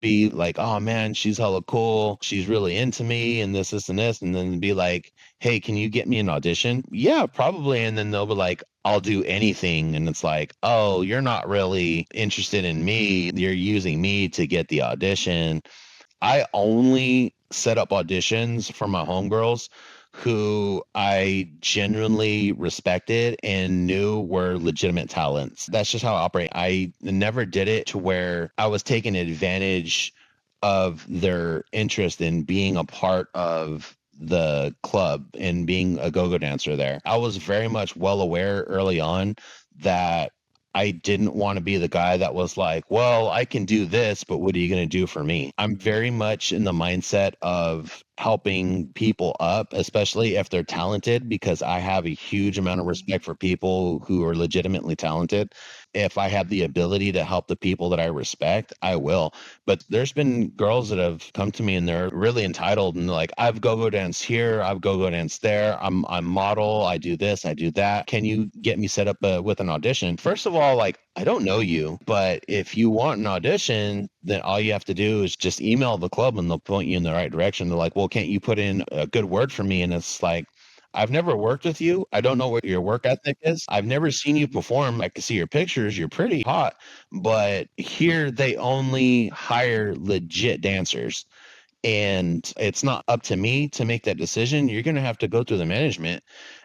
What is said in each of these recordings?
be like, oh man, she's hella cool. She's really into me and this, and this. And then be like, hey, can you get me an audition? Yeah, probably. And then they'll be like, I'll do anything. And it's like, oh, you're not really interested in me. You're using me to get the audition. I only set up auditions for my homegirls who I genuinely respected and knew were legitimate talents. That's just how I operate. I never did it to where I was taking advantage of their interest in being a part of the club and being a go-go dancer there. I was very much well aware early on that I didn't want to be the guy that was like, well, I can do this, but what are you going to do for me? I'm very much in the mindset of helping people up, especially if they're talented, because I have a huge amount of respect for people who are legitimately talented. If I have the ability to help the people that I respect, I will. But there's been girls that have come to me and they're really entitled and like, I've go-go danced here, I've go-go danced there, I'm model, I do this, I do that. Can you get me set up with an audition? First of all, like, I don't know you, but if you want an audition, then all you have to do is just email the club and they'll point you in the right direction. They're like, well, can't you put in a good word for me? And it's like, I've never worked with you. I don't know what your work ethic is. I've never seen you perform. I can see your pictures. You're pretty hot. But here they only hire legit dancers. And it's not up to me to make that decision. You're going to have to go through the management.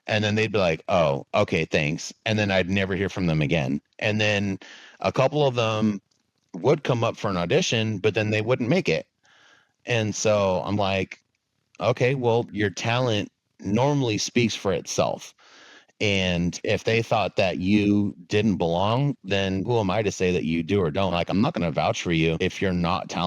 And then they'd be like, oh, okay, thanks. And then I'd never hear from them again. And then a couple of them would come up for an audition, but then they wouldn't make it. And so I'm like, okay, well, your talent normally speaks for itself. And if they thought that you didn't belong, then who am I to say that you do or don't? Like, I'm not going to vouch for you if you're not talented